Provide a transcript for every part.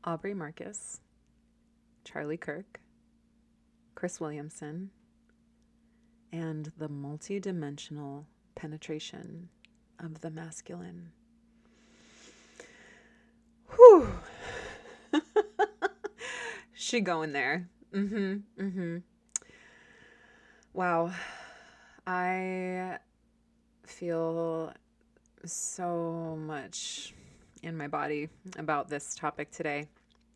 Aubrey Marcus, Charlie Kirk, Chris Williamson, and the multidimensional penetration of the masculine. Whew. She going there. Wow. I feel so much in my body about this topic today.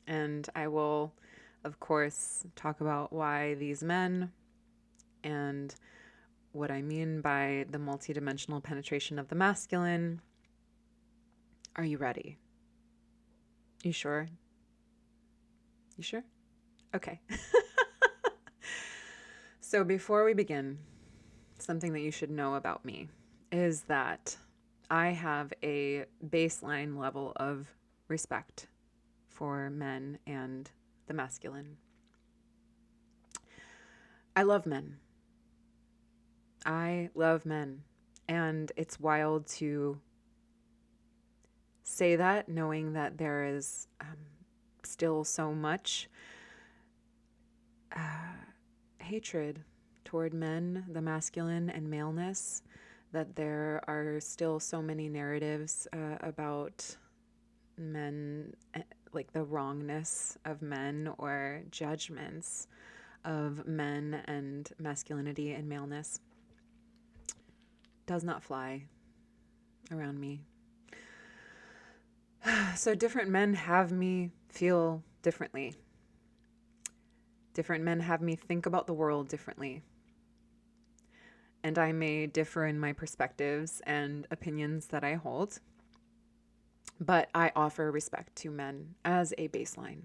And I will, of course, talk about why these men and what I mean by the multidimensional penetration of the masculine. Are you ready? You sure? You sure? Okay. So before we begin, something that you should know about me is that I have a baseline level of respect for men and the masculine. I love men. I love men. And it's wild to say that, knowing that there is still so much hatred toward men, the masculine, and maleness, that there are still so many narratives about men, like the wrongness of men or judgments of men and masculinity and maleness. Does not fly around me. So different men have me feel differently. Different men have me think about the world differently. And I may differ in my perspectives and opinions that I hold, but I offer respect to men as a baseline.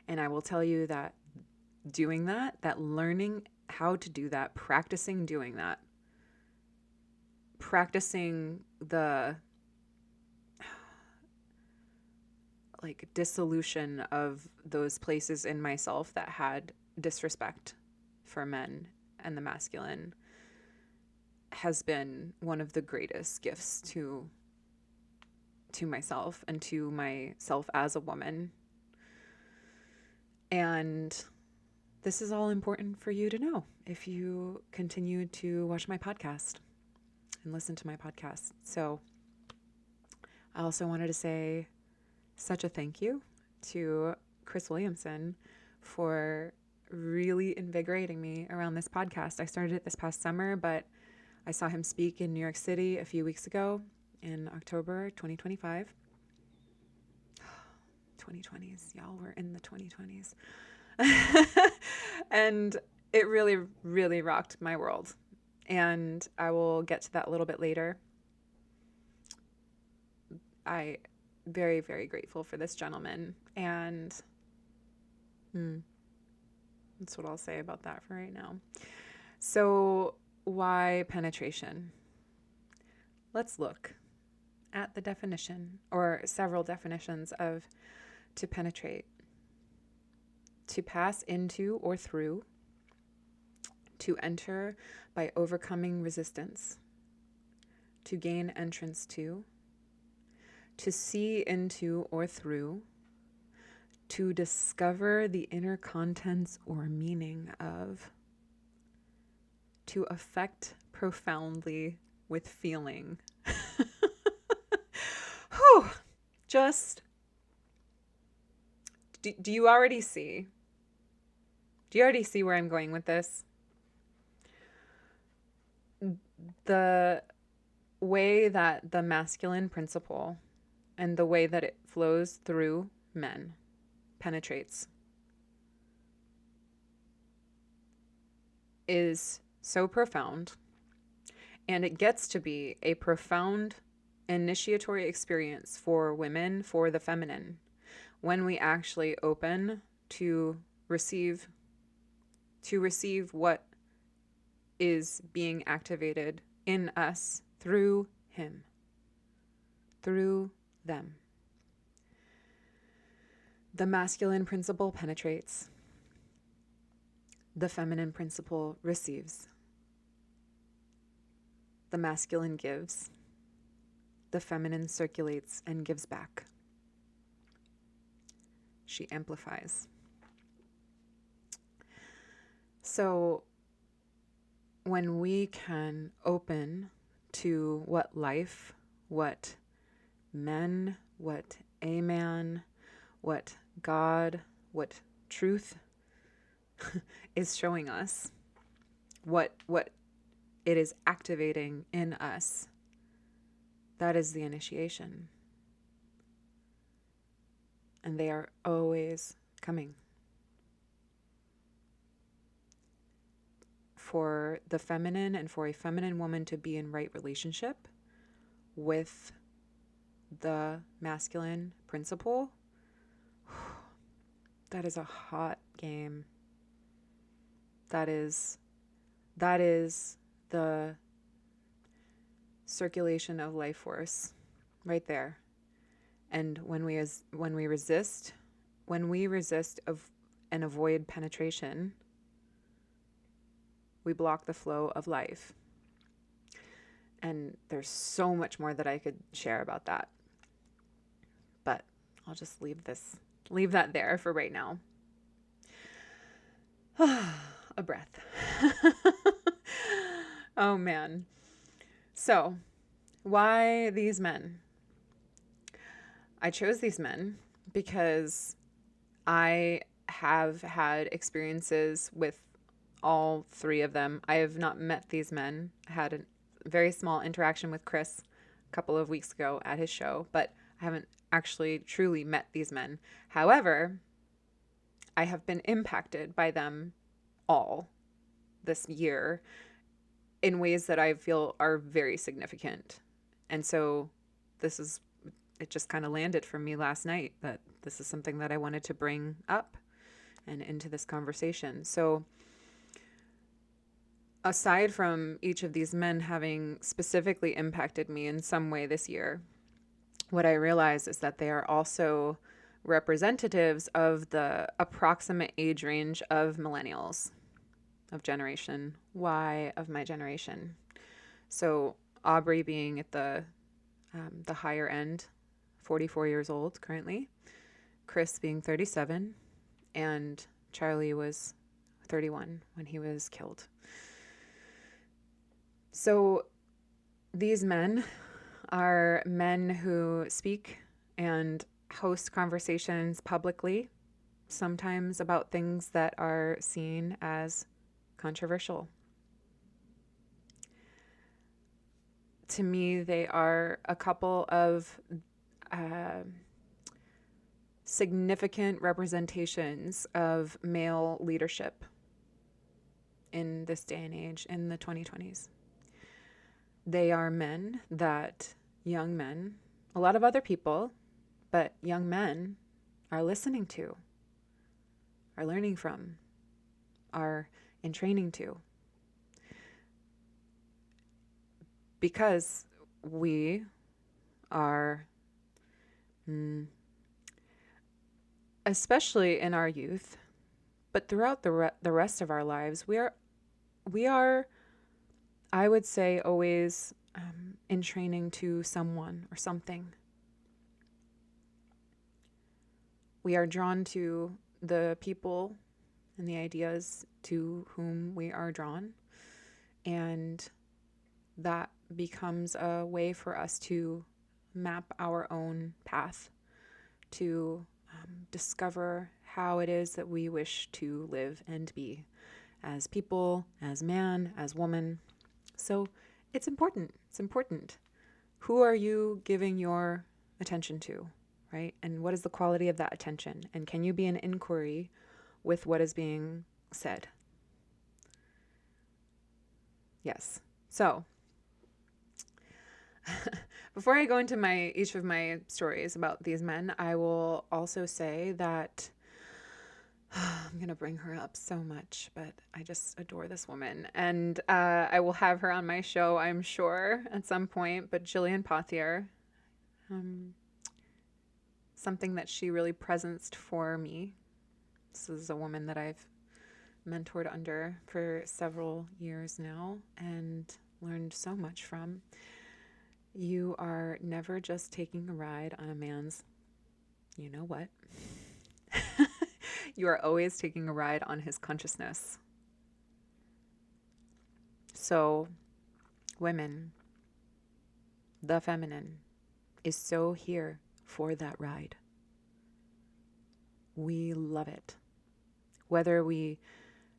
And I will tell you that doing that learning how to do that, practicing doing that, practicing the dissolution of those places in myself that had disrespect for men and the masculine has been one of the greatest gifts to myself and to myself as a woman. And this is all important for you to know if you continue to watch my podcast and listen to my podcast. So I also wanted to say such a thank you to Chris Williamson for really invigorating me around this podcast. I started it this past summer, but I saw him speak in New York City a few weeks ago in October 2025. 2020s, y'all, we're in the 2020s. And it really, really rocked my world. And I will get to that a little bit later. I very, very grateful for this gentleman. And that's what I'll say about that for right now. So why penetration? Let's look at the definition, or several definitions of to penetrate. To pass into or through. To enter by overcoming resistance. To gain entrance to. To see into or through. To discover the inner contents or meaning of. To affect profoundly with feeling. Whew. Just, do you already see? Do you already see where I'm going with this? The way that the masculine principle and the way that it flows through men penetrates is so profound, and it gets to be a profound initiatory experience for women, for the feminine, when we actually open to receive what is being activated in us through him, through them. The masculine principle penetrates. The feminine principle receives. The masculine gives. The feminine circulates and gives back. she amplifies. So when we can open to what life, what men, what a man, what God, what truth is showing us, what it is activating in us, that is the initiation. And they are always coming. For the feminine and for a feminine woman to be in right relationship with the masculine principle, that is a hot game. That is the circulation of life force right there. And when we resist and avoid penetration, we block the flow of life. And there's so much more that I could share about that. But I'll just leave that there for right now. A breath. Oh man. So, why these men? I chose these men because I have had experiences with all three of them. I have not met these men. I had a very small interaction with Chris a couple of weeks ago at his show, but I haven't actually truly met these men. However, I have been impacted by them all this year in ways that I feel are very significant. And so it just kind of landed for me last night that this is something that I wanted to bring up and into this conversation. So aside from each of these men having specifically impacted me in some way this year, what I realize is that they are also representatives of the approximate age range of millennials, of Generation Y, of my generation. So Aubrey being at the higher end, 44 years old currently, Chris being 37, and Charlie was 31 when he was killed. So these men are men who speak and host conversations publicly, sometimes about things that are seen as controversial. To me, they are a couple of significant representations of male leadership in this day and age, in the 2020s. They are men that young men, a lot of other people, but young men are listening to, are learning from, are in training to. Because we are, especially in our youth, but throughout the rest of our lives, we are, I would say, always in training to someone or something. We are drawn to the people and the ideas to whom we are drawn, and that becomes a way for us to map our own path, to discover how it is that we wish to live and be as people, as man, as woman. So it's important. It's important. Who are you giving your attention to, right? And what is the quality of that attention? And can you be in inquiry with what is being said? Yes. So before I go into each of my stories about these men, I will also say that I'm going to bring her up so much, but I just adore this woman. And I will have her on my show, I'm sure, at some point. But Jillian Pothier, something that she really presenced for me. This is a woman that I've mentored under for several years now and learned so much from. You are never just taking a ride on a man's you know what. You are always taking a ride on his consciousness. So, women, the feminine is so here for that ride. We love it. Whether we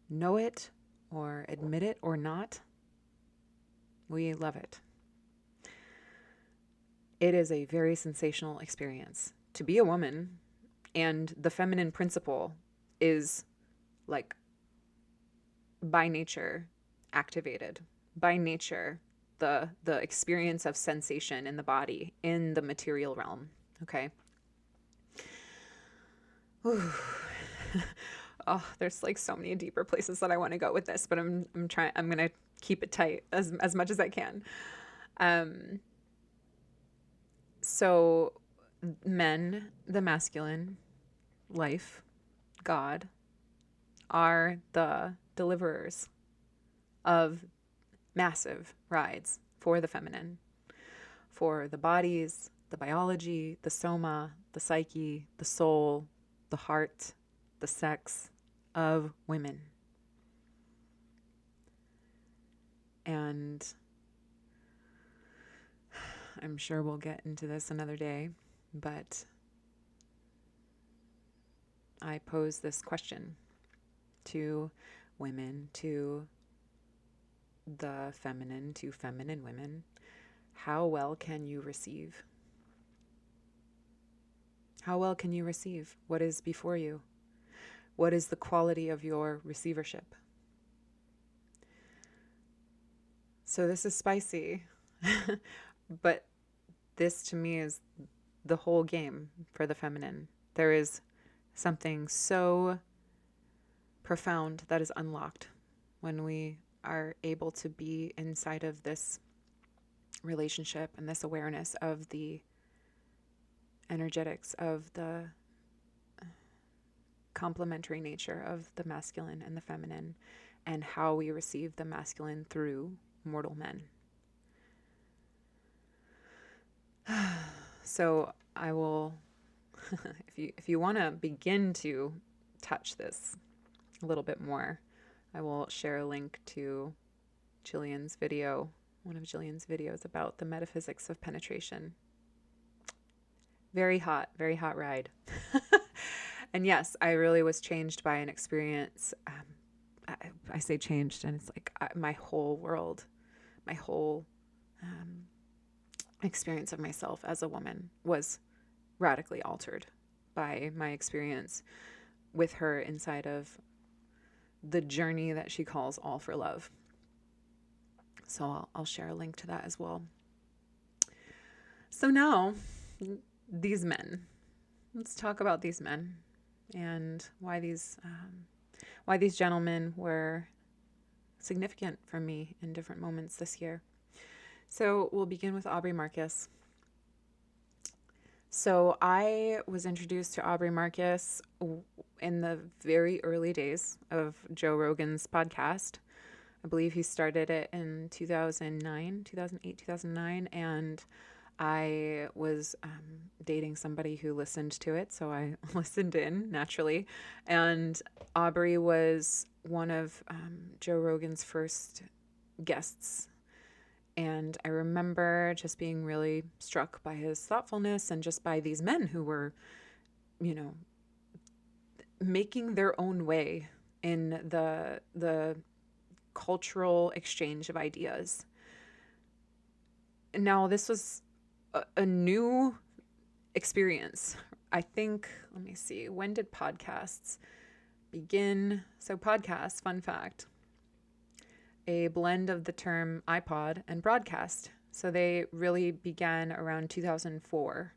know it or admit it or not, we love it. It is a very sensational experience to be a woman, and the feminine principle is like by nature activated. By nature, the experience of sensation in the body, in the material realm. Okay. Oh, there's like so many deeper places that I want to go with this, but I'm gonna keep it tight as much as I can. So men, the masculine, life, God, are the deliverers of massive rides for the feminine, for the bodies, the biology, the soma, the psyche, the soul, the heart, the sex of women. And I'm sure we'll get into this another day, but I pose this question to women, to the feminine, to feminine women. How well can you receive? How well can you receive what is before you? What is the quality of your receivership? So this is spicy, but this to me is the whole game for the feminine. There is something so profound that is unlocked when we are able to be inside of this relationship and this awareness of the energetics, of the complementary nature of the masculine and the feminine, and how we receive the masculine through mortal men. So I will, if you want to begin to touch this a little bit more, I will share a link to Jillian's video, one of Jillian's videos about the metaphysics of penetration. Very hot ride. And yes, I really was changed by an experience. I say changed, and it's like my whole world, my whole experience of myself as a woman was radically altered by my experience with her inside of the journey that she calls All for Love. So I'll share a link to that as well. So now, these men. Let's talk about these men and why these gentlemen were significant for me in different moments this year. So we'll begin with Aubrey Marcus. So I was introduced to Aubrey Marcus in the very early days of Joe Rogan's podcast. I believe he started it in 2008, 2009, and I was dating somebody who listened to it, so I listened in naturally. And Aubrey was one of Joe Rogan's first guests. And I remember just being really struck by his thoughtfulness and just by these men who were, making their own way in the cultural exchange of ideas. Now, this was a new experience. I think, let me see, when did podcasts begin? So podcasts, fun fact, a blend of the term iPod and broadcast. So they really began around 2004.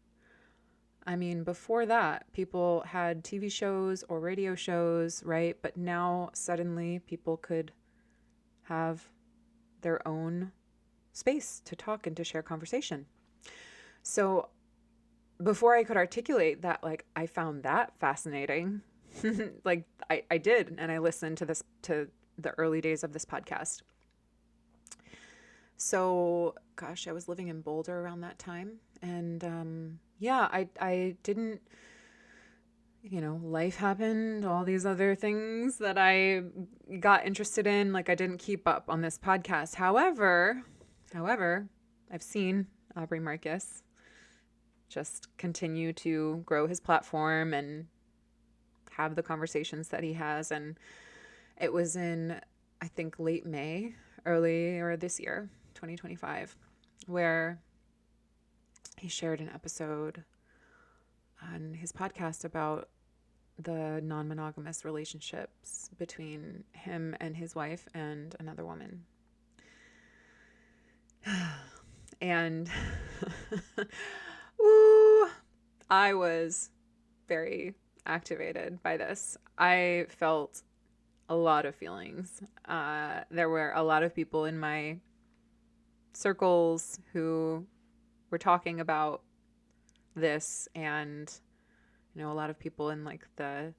I mean, before that, people had TV shows or radio shows, right? But now suddenly people could have their own space to talk and to share conversation. So before I could articulate that, like, I found that fascinating. Like I did. And I listened to the early days of this podcast. So, gosh, I was living in Boulder around that time. And, I didn't, life happened, all these other things that I got interested in. Like, I didn't keep up on this podcast. However, I've seen Aubrey Marcus just continue to grow his platform and have the conversations that he has. And it was in, I think, late May, earlier this year, 2025, where he shared an episode on his podcast about the non-monogamous relationships between him and his wife and another woman. And ooh, I was very activated by this. I felt a lot of feelings. There were a lot of people in my circles who were talking about this, and a lot of people in like the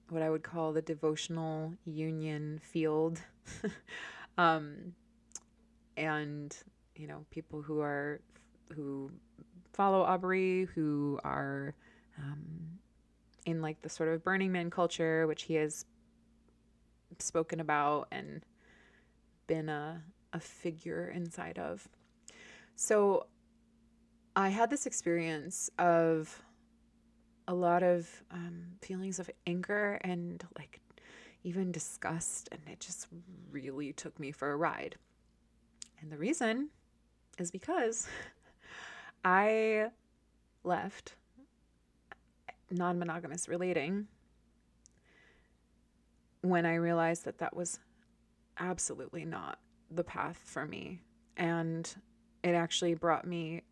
what I would call the devotional union field. And people who follow Aubrey, who are in like the sort of Burning Man culture, which he has spoken about and been a figure inside of. So I had this experience of a lot of feelings of anger and like even disgust, and it just really took me for a ride. And the reason is because I left non-monogamous relating when I realized that that was absolutely not the path for me. And it actually brought me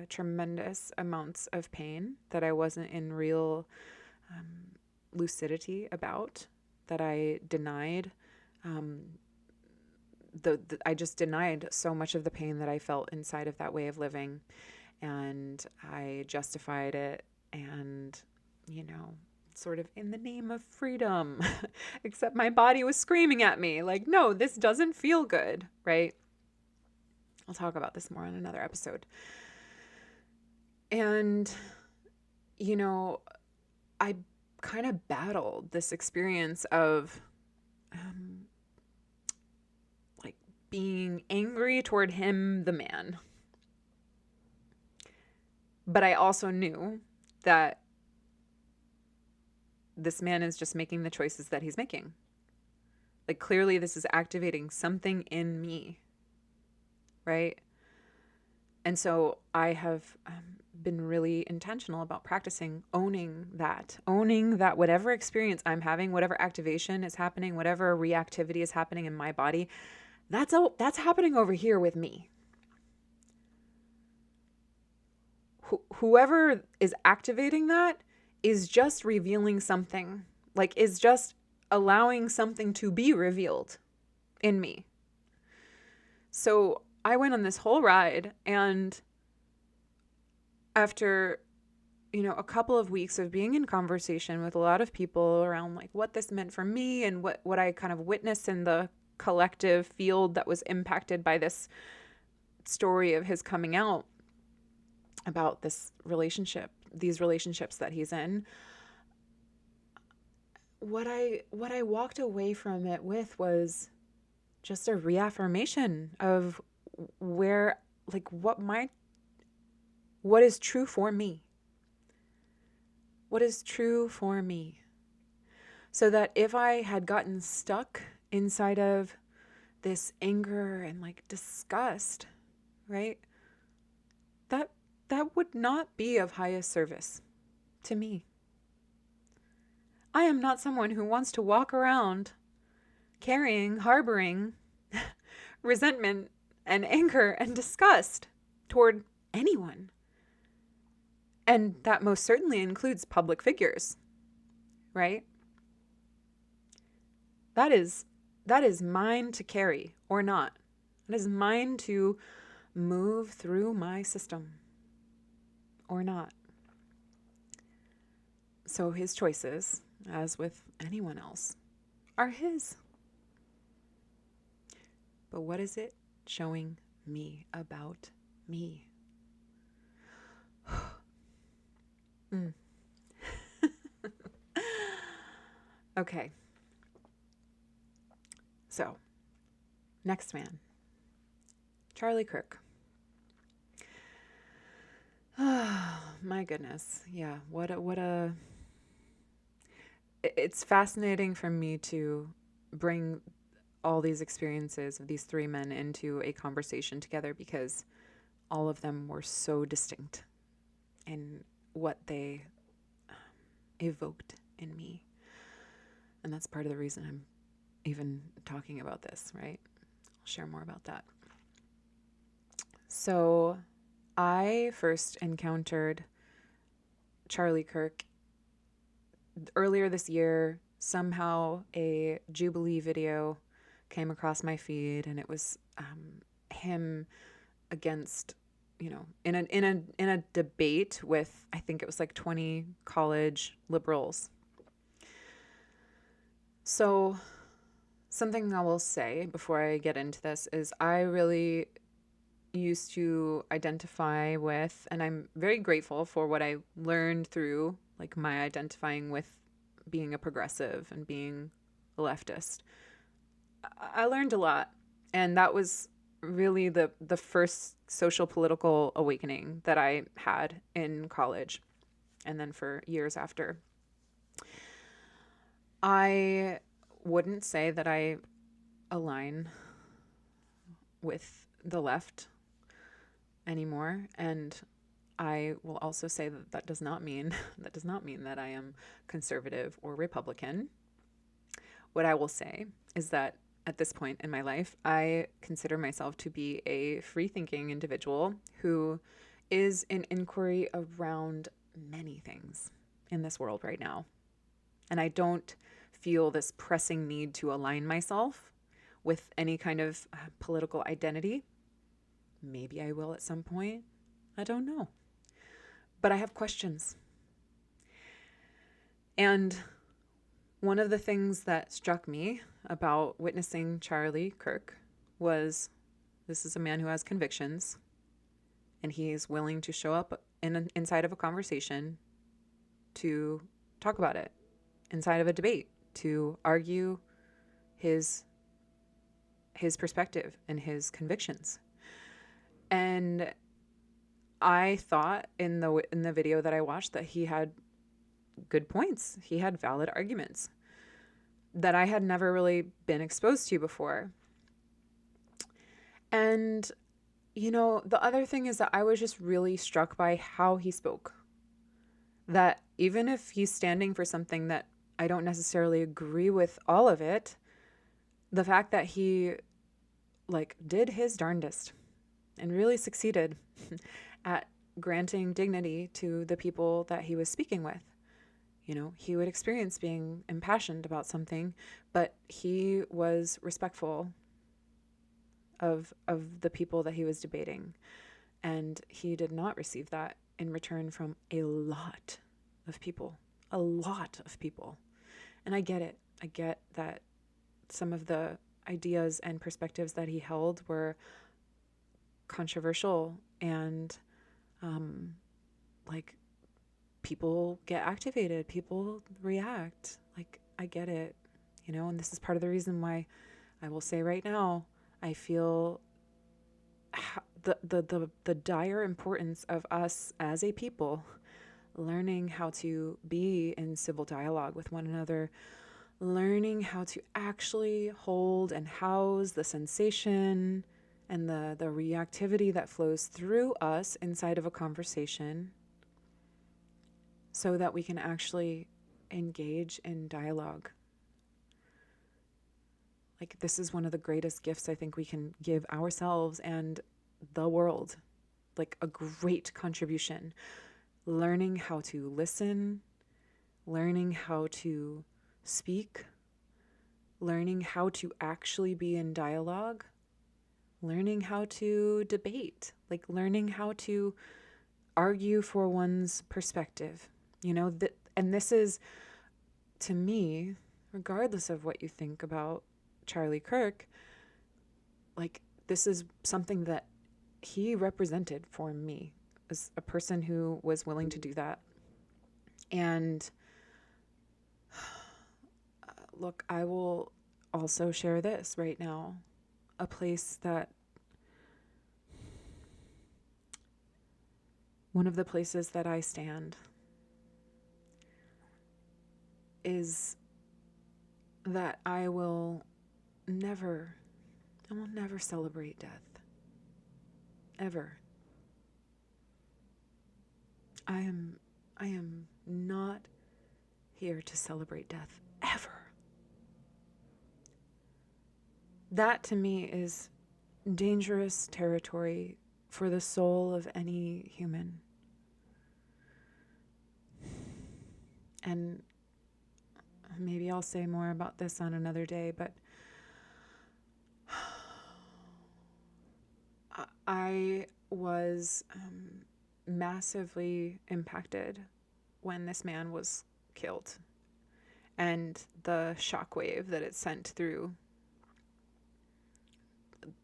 tremendous amounts of pain that I wasn't in real lucidity about, that I denied. I just denied so much of the pain that I felt inside of that way of living, and I justified it, and sort of in the name of freedom, except my body was screaming at me like, no, this doesn't feel good, right? I'll talk about this more on another episode. And I kind of battled this experience of like being angry toward him, the man. But I also knew that this man is just making the choices that he's making. Like, clearly this is activating something in me, right? And so I have been really intentional about practicing owning that whatever experience I'm having, whatever activation is happening, whatever reactivity is happening in my body, that's happening over here with me. Whoever is activating that is just revealing something, like is just allowing something to be revealed in me. So I went on this whole ride, and after, a couple of weeks of being in conversation with a lot of people around like what this meant for me and what I kind of witnessed in the collective field that was impacted by this story of his coming out about these relationships that he's in, what I walked away from it with was just a reaffirmation of where, like, what is true for me. What is true for me. So that if I had gotten stuck inside of this anger and like disgust, right? That would not be of highest service to me. I am not someone who wants to walk around harboring resentment and anger and disgust toward anyone. And that most certainly includes public figures, right? That is mine to carry or not. That is mine to move through my system or not. So his choices, as with anyone else, are his. But what is it showing me about me? Okay. So, next man, Charlie Kirk. Oh, my goodness. Yeah. It's fascinating for me to bring all these experiences of these three men into a conversation together because all of them were so distinct in what they evoked in me. And that's part of the reason I'm even talking about this, right? I'll share more about that. So I first encountered Charlie Kirk earlier this year. Somehow a Jubilee video came across my feed, and it was him against, in a debate with, I think it was like 20 college liberals. So something I will say before I get into this is I really used to identify with, and I'm very grateful for what I learned through like my identifying with being a progressive and being a leftist. I learned a lot, and that was really the first social political awakening that I had in college and then for years after. I wouldn't say that I align with the left anymore, and I will also say that that does not mean that I am conservative or Republican. What I will say is that at this point in my life, I consider myself to be a free-thinking individual who is in inquiry around many things in this world right now. And I don't feel this pressing need to align myself with any kind of political identity. Maybe I will at some point. I don't know. But I have questions. And one of the things that struck me about witnessing Charlie Kirk was this is a man who has convictions, and he's willing to show up inside of a conversation to talk about it, inside of a debate, to argue his perspective and his convictions. And I thought in the video that I watched that he had good points. He had valid arguments that I had never really been exposed to before. And, the other thing is that I was just really struck by how he spoke. That even if he's standing for something that I don't necessarily agree with all of it, the fact that he did his darndest and really succeeded at granting dignity to the people that he was speaking with. He would experience being impassioned about something, but he was respectful of the people that he was debating. And he did not receive that in return from a lot of people. A lot of people. And I get it. I get that some of the ideas and perspectives that he held were controversial and people get activated, people react. I get it, and this is part of the reason why I will say right now, I feel the dire importance of us as a people learning how to be in civil dialogue with one another, learning how to actually hold and house the sensation and the reactivity that flows through us inside of a conversation so that we can actually engage in dialogue. This is one of the greatest gifts I think we can give ourselves and the world. A great contribution. Learning how to listen, learning how to speak, learning how to actually be in dialogue, learning how to debate, learning how to argue for one's perspective. And this is, to me, regardless of what you think about Charlie Kirk, this is something that he represented for me as a person who was willing to do that. And look, I will also share this right now. A place that, one of the places that I stand is that I will never celebrate death. Ever. I am not here to celebrate death. Ever. That to me is dangerous territory for the soul of any human. And maybe I'll say more about this on another day, but I was massively impacted when this man was killed, and the shockwave that it sent through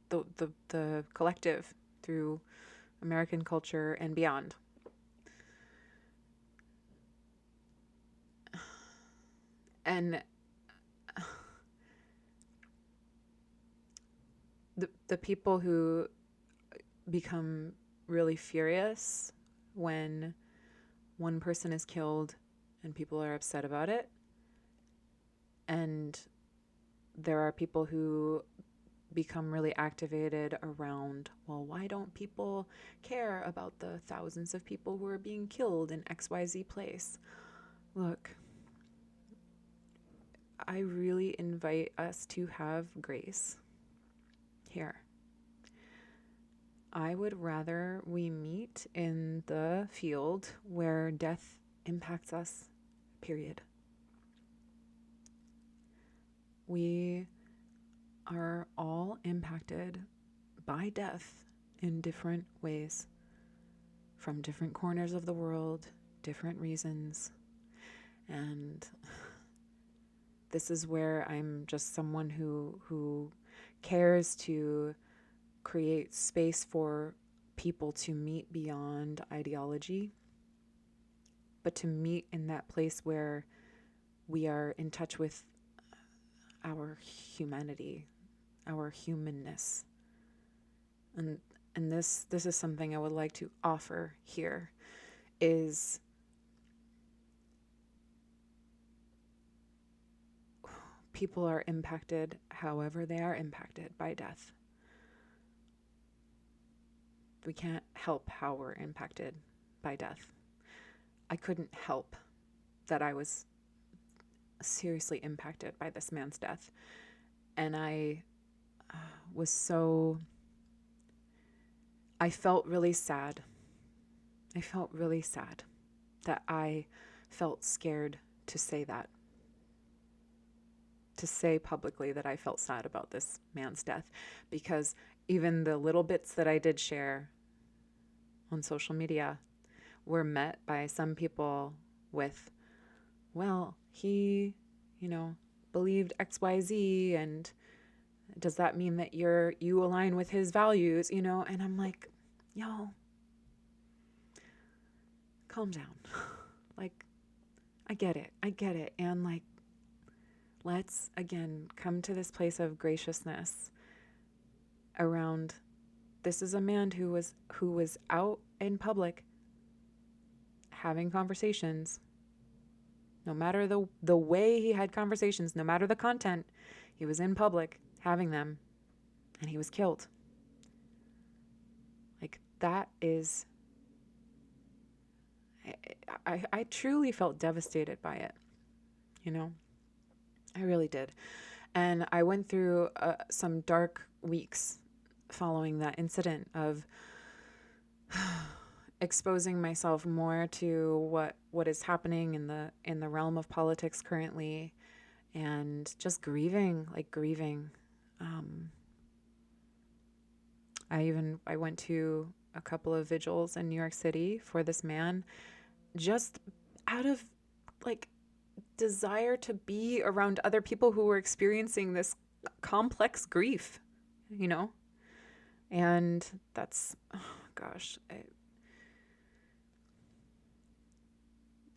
the collective, through American culture and beyond. And the people who become really furious when one person is killed and people are upset about it, and there are people who become really activated around, well, why don't people care about the thousands of people who are being killed in XYZ place? Look, I really invite us to have grace here. I would rather we meet in the field where death impacts us, period. We are all impacted by death in different ways, from different corners of the world, different reasons. And this is where I'm just someone who cares to create space for people to meet beyond ideology, but to meet in that place where we are in touch with our humanity, our humanness. And this is something I would like to offer here, is people are impacted however they are impacted by death. We can't help how we're impacted by death. I couldn't help that I was seriously impacted by this man's death. And I felt really sad. I felt really sad that I felt scared to say that. To say publicly that I felt sad about this man's death, because even the little bits that I did share on social media were met by some people with, well, he, believed XYZ, and does that mean that you align with his values, And I'm like, yo, calm down. Like, I get it. And like, let's again come to this place of graciousness around, this is a man who was out in public having conversations. No matter the way he had conversations, no matter the content, he was in public having them, and he was killed. Like, that is, I truly felt devastated by it, I really did. And I went through some dark weeks following that incident of exposing myself more to what is happening in the realm of politics currently, and just grieving. I went to a couple of vigils in New York City for this man, just out of like desire to be around other people who were experiencing this complex grief, and that's, oh gosh,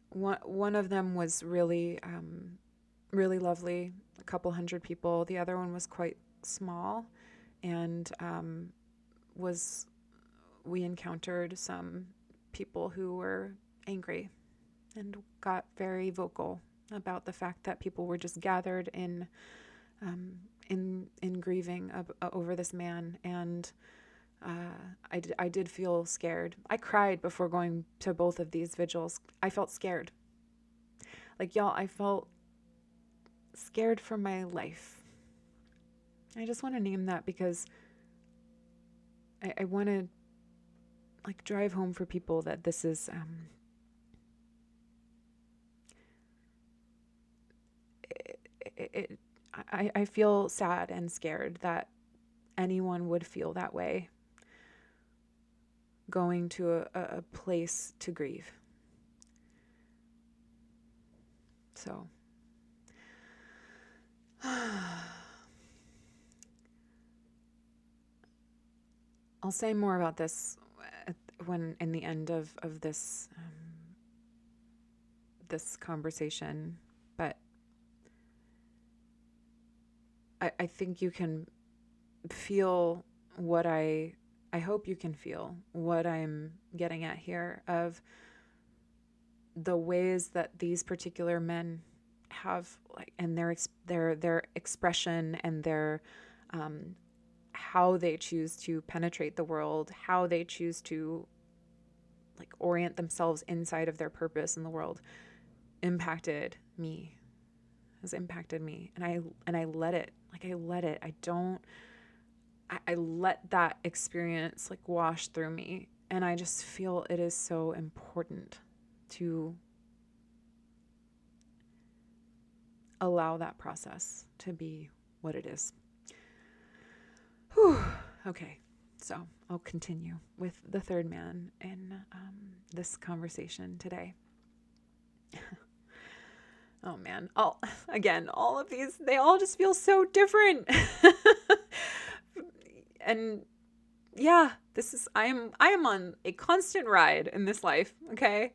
one of them was really really lovely, a couple hundred people. The other one was quite small, and we encountered some people who were angry and got very vocal about the fact that people were just gathered in grieving over this man. And I did feel scared. I cried before going to both of these vigils. I felt scared. Like, y'all, I felt scared for my life. I just want to name that because I want to like drive home for people that this is I feel sad and scared that anyone would feel that way going to a place to grieve. So I'll say more about this when in the end of this this conversation, but I think you can feel what I hope you can feel what I'm getting at here, of the ways that these particular men have, like, and their expression and their how they choose to penetrate the world, how they choose to like orient themselves inside of their purpose in the world, has impacted me. And I let it. I let that experience like wash through me. And I just feel it is so important to allow that process to be what it is. Whew. Okay, so I'll continue with the third man in this conversation today. Oh man, all of these, they all just feel so different. And yeah, I am on a constant ride in this life, okay?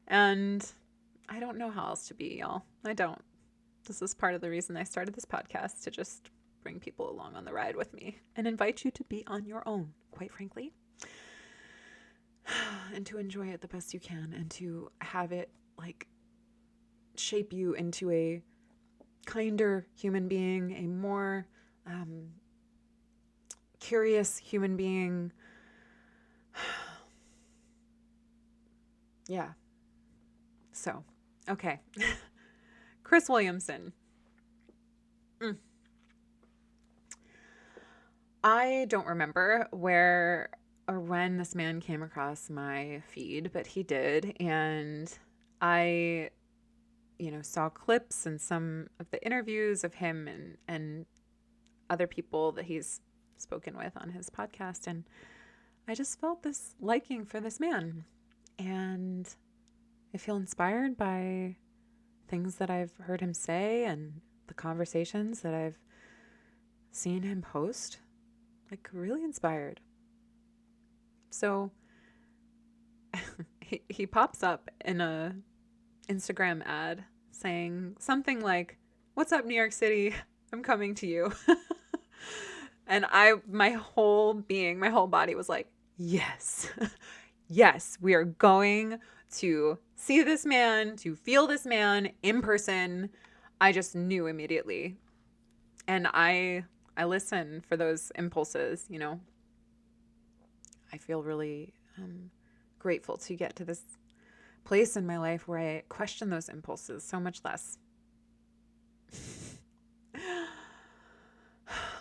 And I don't know how else to be, y'all. I don't. This is part of the reason I started this podcast, to just bring people along on the ride with me and invite you to be on your own, quite frankly, and to enjoy it the best you can, and to have it like shape you into a kinder human being, a more curious human being. Yeah. So, okay. Chris Williamson. I don't remember where or when this man came across my feed, but he did. And I, saw clips and some of the interviews of him and other people that he's spoken with on his podcast. And I just felt this liking for this man. And I feel inspired by things that I've heard him say and the conversations that I've seen him post. Like, really inspired. So he pops up in a Instagram ad saying something like, "What's up, New York City? I'm coming to you." And my whole body was like, yes, yes, we are going to see this man, to feel this man in person. I just knew immediately. And I listen for those impulses, I feel really grateful to get to this place in my life where I question those impulses so much less.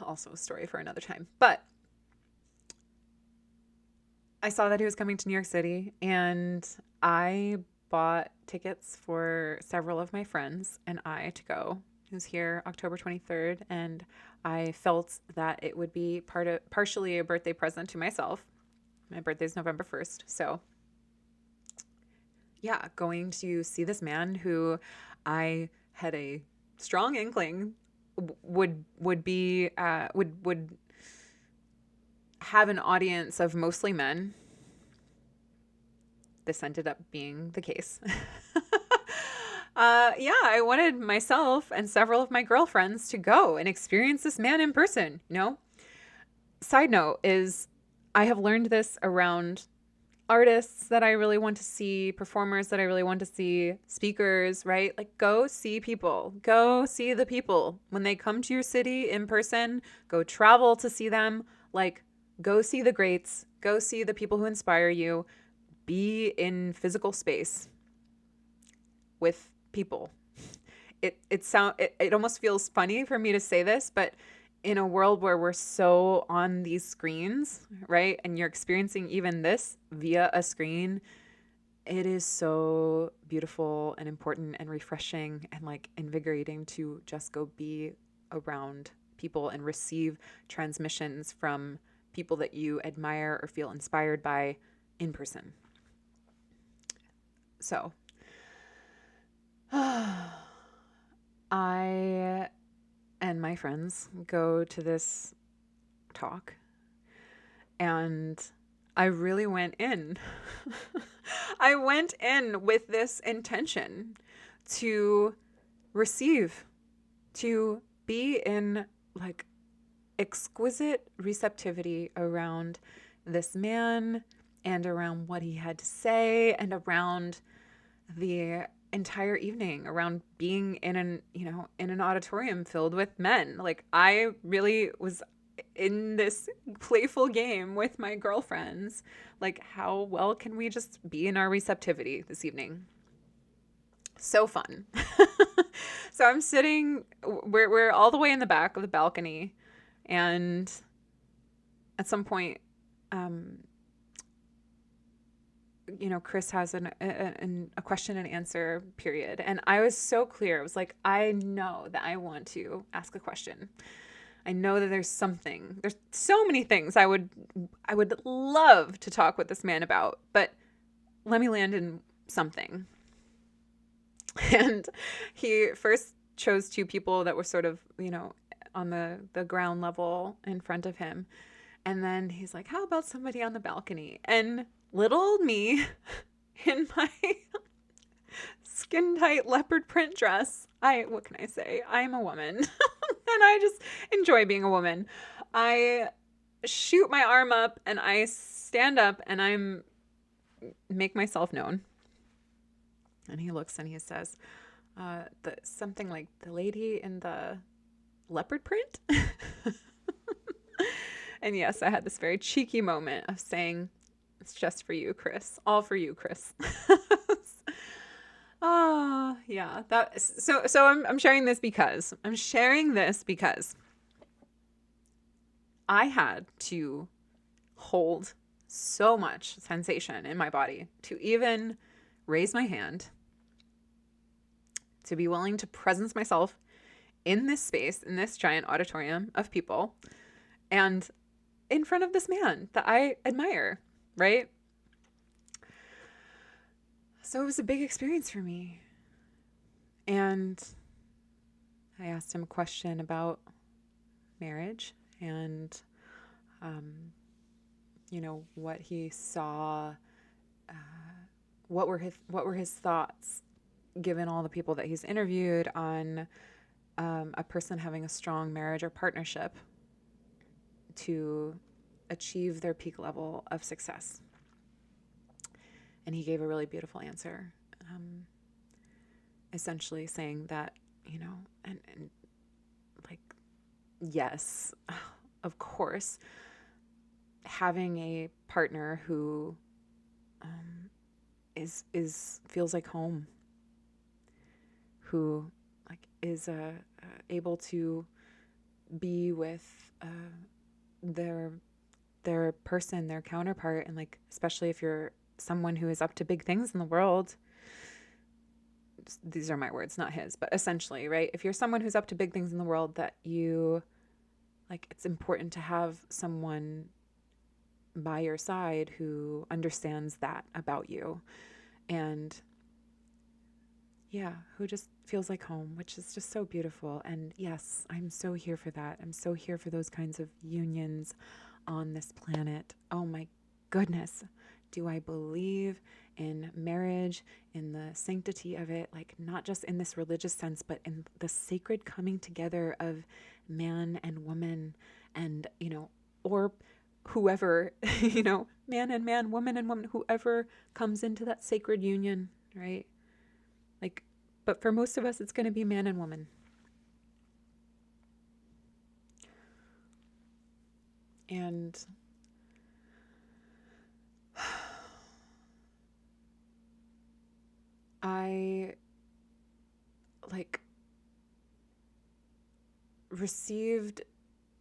Also a story for another time. But I saw that he was coming to New York City, and I bought tickets for several of my friends and I to go. He was here October 23rd, and I felt that it would be partially a birthday present to myself. My birthday's November 1st. So yeah, going to see this man who I had a strong inkling would have an audience of mostly men. This ended up being the case. Yeah, I wanted myself and several of my girlfriends to go and experience this man in person, you know? Side note is I have learned this around artists that I really want to see, performers that I really want to see, speakers, right? Like, go see people. Go see the people. When they come to your city in person, go travel to see them. Like, go see the greats. Go see the people who inspire you. Be in physical space with people. It almost feels funny for me to say this, but in a world where we're so on these screens, right? And you're experiencing even this via a screen, it is so beautiful and important and refreshing and like invigorating to just go be around people and receive transmissions from people that you admire or feel inspired by in person. So, I and my friends go to this talk, and I really went in. I went in with this intention to receive, to be in like exquisite receptivity around this man and around what he had to say and around the entire evening, around being in an auditorium filled with men. Like, I really was in this playful game with my girlfriends. Like, how well can we just be in our receptivity this evening? So fun. So I'm sitting, we're all the way in the back of the balcony, and at some point, Chris has a question and answer period. And I was so clear. I was like, I know that I want to ask a question. I know that there's so many things I would love to talk with this man about, but let me land in something. And he first chose two people that were sort of, on the ground level in front of him. And then he's like, how about somebody on the balcony? And little old me in my skin tight leopard print dress. What can I say? I'm a woman and I just enjoy being a woman. I shoot my arm up and I stand up and make myself known. And he looks and he says, something like, the lady in the leopard print. And yes, I had this very cheeky moment of saying, it's just for you, Chris. All for you, Chris. Yeah. So I'm sharing this because I had to hold so much sensation in my body to even raise my hand, to be willing to presence myself in this space, in this giant auditorium of people, and in front of this man that I admire, right? So it was a big experience for me. And I asked him a question about marriage and, what he saw, what were his thoughts, given all the people that he's interviewed, on a person having a strong marriage or partnership to achieve their peak level of success. And he gave a really beautiful answer, essentially saying that, and like, yes, of course, having a partner who feels like home, who like is able to be with their person, their counterpart, and like, especially if you're someone who is up to big things in the world. These are my words, not his, but essentially, right? If you're someone who's up to big things in the world, that you like, it's important to have someone by your side who understands that about you, and yeah, who just feels like home, which is just so beautiful. And yes, I'm so here for that. I'm so here for those kinds of unions on this planet. Oh my goodness. Do I believe in marriage, in the sanctity of it, like not just in this religious sense, but in the sacred coming together of man and woman and, or whoever, man and man, woman and woman, whoever comes into that sacred union, right? Like, but for most of us, it's going to be man and woman. And I received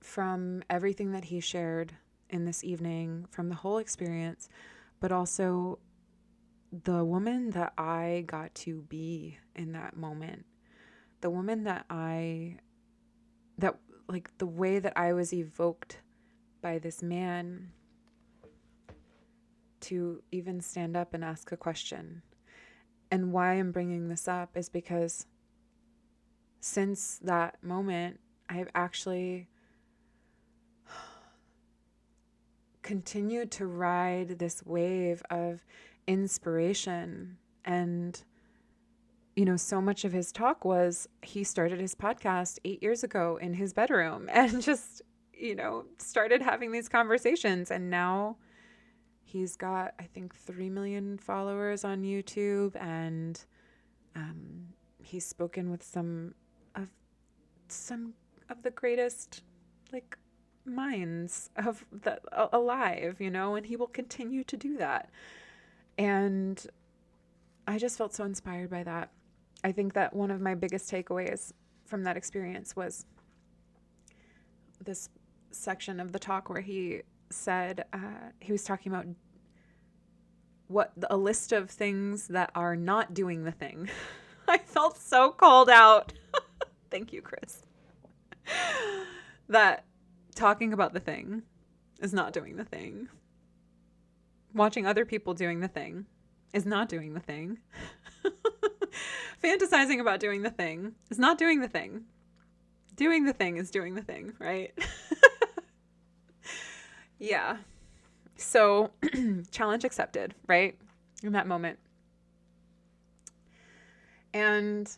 from everything that he shared in this evening, from the whole experience, but also the woman that I got to be in that moment, the woman that the way that I was evoked by this man to even stand up and ask a question. And why I'm bringing this up is because since that moment, I've actually continued to ride this wave of inspiration. And, so much of his talk was he started his podcast 8 years ago in his bedroom and just, started having these conversations. And now he's got, I think, 3 million followers on YouTube, and he's spoken with some of the greatest, minds of the alive, and he will continue to do that. And I just felt so inspired by that. I think that one of my biggest takeaways from that experience was this section of the talk where he said, he was talking about a list of things that are not doing the thing. I felt so called out. Thank you, Chris. That talking about the thing is not doing the thing. Watching other people doing the thing is not doing the thing. Fantasizing about doing the thing is not doing the thing. Doing the thing is doing the thing, right? Yeah. So, challenge accepted, right? In that moment. And,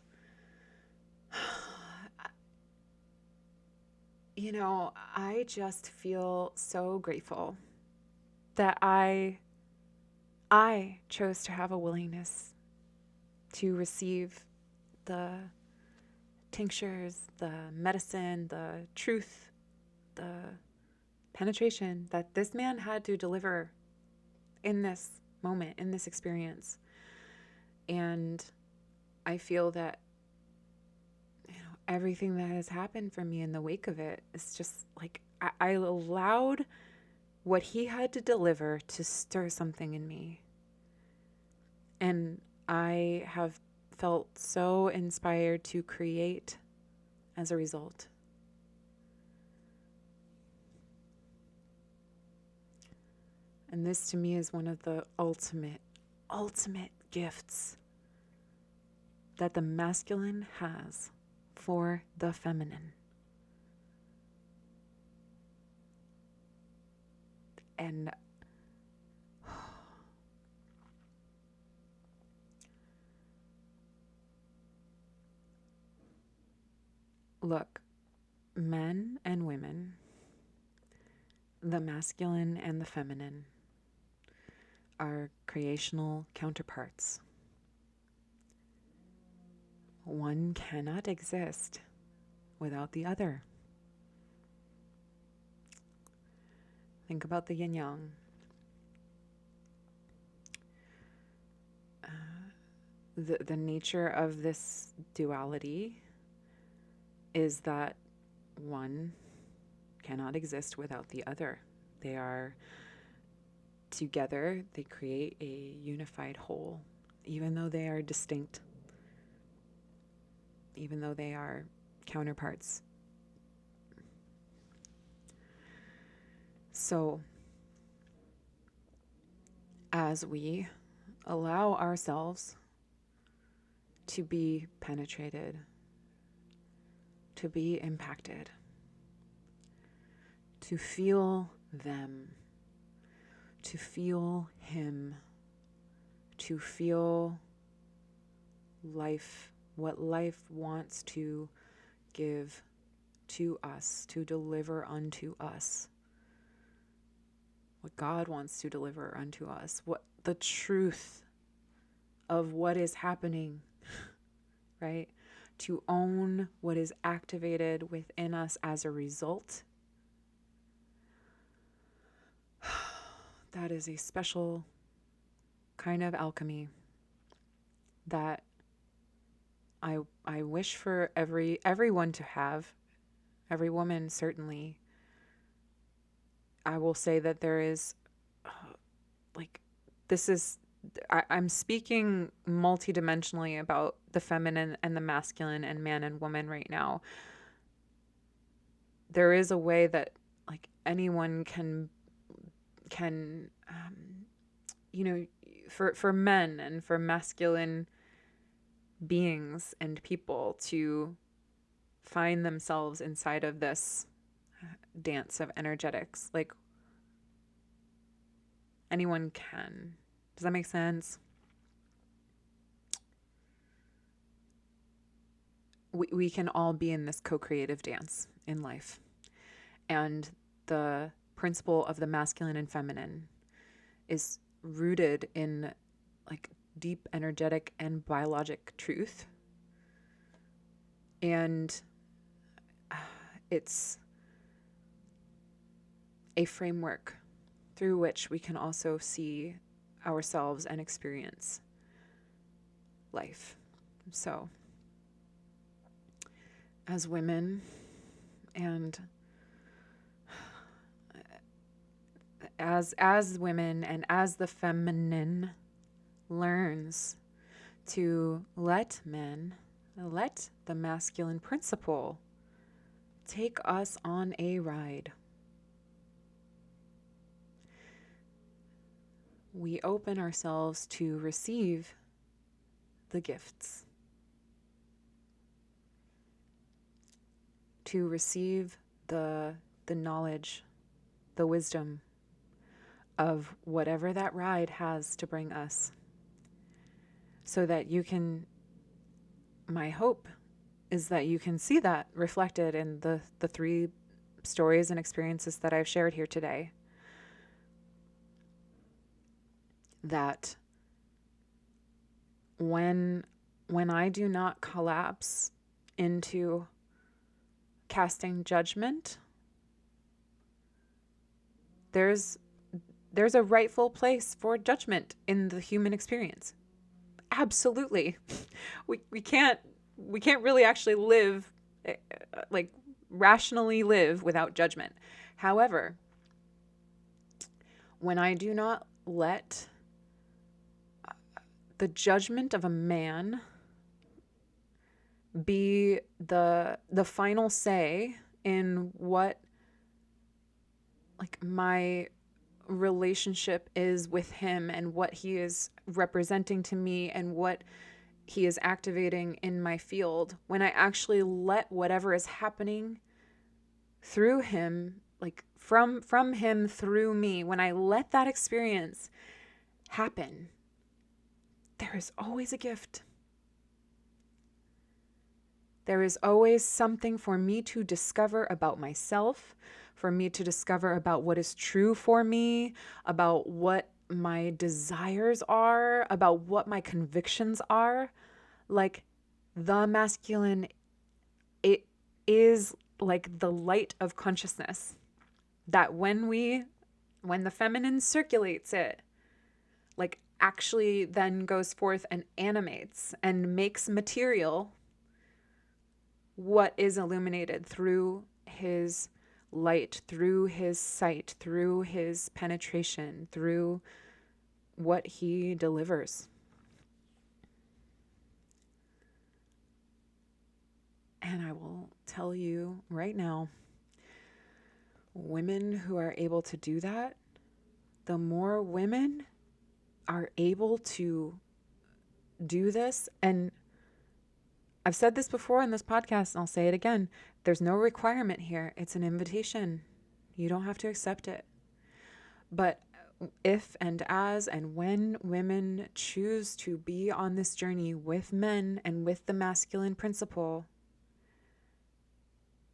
I just feel so grateful that I chose to have a willingness to receive the tinctures, the medicine, the truth, the penetration that this man had to deliver in this moment, in this experience. And I feel that, everything that has happened for me in the wake of it is just I allowed what he had to deliver to stir something in me. And I have felt so inspired to create as a result. And this to me is one of the ultimate gifts that the masculine has for the feminine. And look, men and women, the masculine and the feminine, are creational counterparts. One cannot exist without the other. Think about the yin yang. The nature of this duality is that one cannot exist without the other. They are together, they create a unified whole, even though they are distinct, even though they are counterparts. So, as we allow ourselves to be penetrated, to be impacted, to feel them, to feel him, to feel life, what life wants to give to us, to deliver unto us, what God wants to deliver unto us, what the truth of what is happening, right? To own what is activated within us as a result. That is a special kind of alchemy that I wish for everyone to have, every woman certainly. I will say that there is, I'm speaking multidimensionally about the feminine and the masculine and man and woman right now. There is a way that anyone can for men and for masculine beings and people to find themselves inside of this dance of energetics. Anyone can. Does that make sense? We can all be in this co-creative dance in life. And the principle of the masculine and feminine is rooted in deep energetic and biologic truth. And it's a framework through which we can also see ourselves and experience life. So, as women and as women and as the feminine learns to let the masculine principle take us on a ride, we open ourselves to receive the gifts, to receive the knowledge, the wisdom of whatever that ride has to bring us, so that you can, my hope is that you can see that reflected in the three stories and experiences that I've shared here today. That when I do not collapse into casting judgment, there's a rightful place for judgment in the human experience. Absolutely. We can't really actually live, rationally live without judgment. However, when I do not let the judgment of a man be the final say in what my relationship is with him and what he is representing to me and what he is activating in my field, when I actually let whatever is happening through him, from him through me, when I let that experience happen, there is always a gift. There is always something for me to discover about myself, for me to discover about what is true for me, about what my desires are, about what my convictions are. The masculine, it is like the light of consciousness that when the feminine circulates it, actually then goes forth and animates and makes material what is illuminated through his light, through his sight, through his penetration, through what he delivers. And I will tell you right now, women who are able to do that, the more women are able to do this, and I've said this before in this podcast, and I'll say it again. There's no requirement here. It's an invitation. You don't have to accept it. But if and as and when women choose to be on this journey with men and with the masculine principle,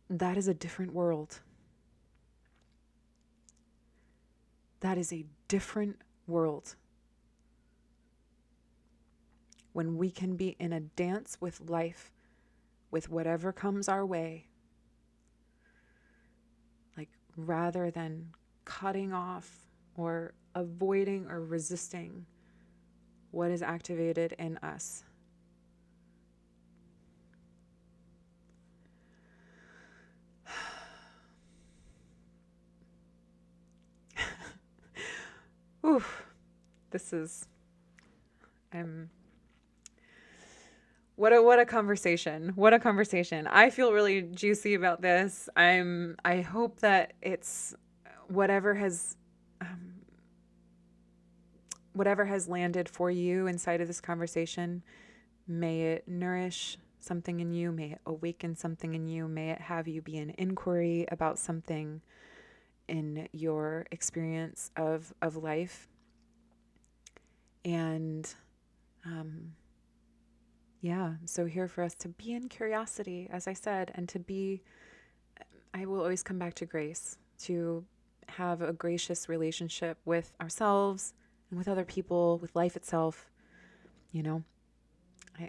that is a different world. That is a different world. When we can be in a dance with life, with whatever comes our way, like rather than cutting off or avoiding or resisting what is activated in us. Oof, what a conversation. What a conversation. I feel really juicy about this. I hope that it's whatever has landed for you inside of this conversation, may it nourish something in you, may it awaken something in you, may it have you be an inquiry about something in your experience of life. And so here for us to be in curiosity, as I said, and I will always come back to grace, to have a gracious relationship with ourselves and with other people, with life itself.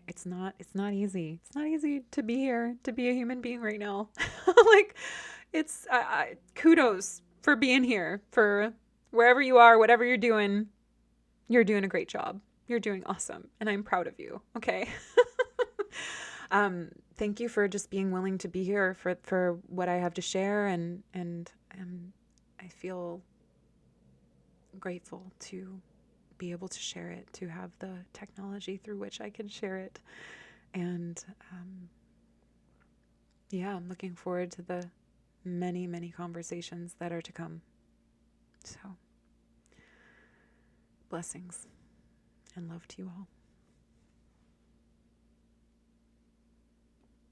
It's not easy. It's not easy to be here, to be a human being right now. Like, it's kudos for being here, for wherever you are, whatever you're doing a great job. You're doing awesome. And I'm proud of you. Okay. Thank you for just being willing to be here for what I have to share. And I feel grateful to be able to share it, to have the technology through which I can share it. And I'm looking forward to the many, many conversations that are to come. So, blessings and love to you all.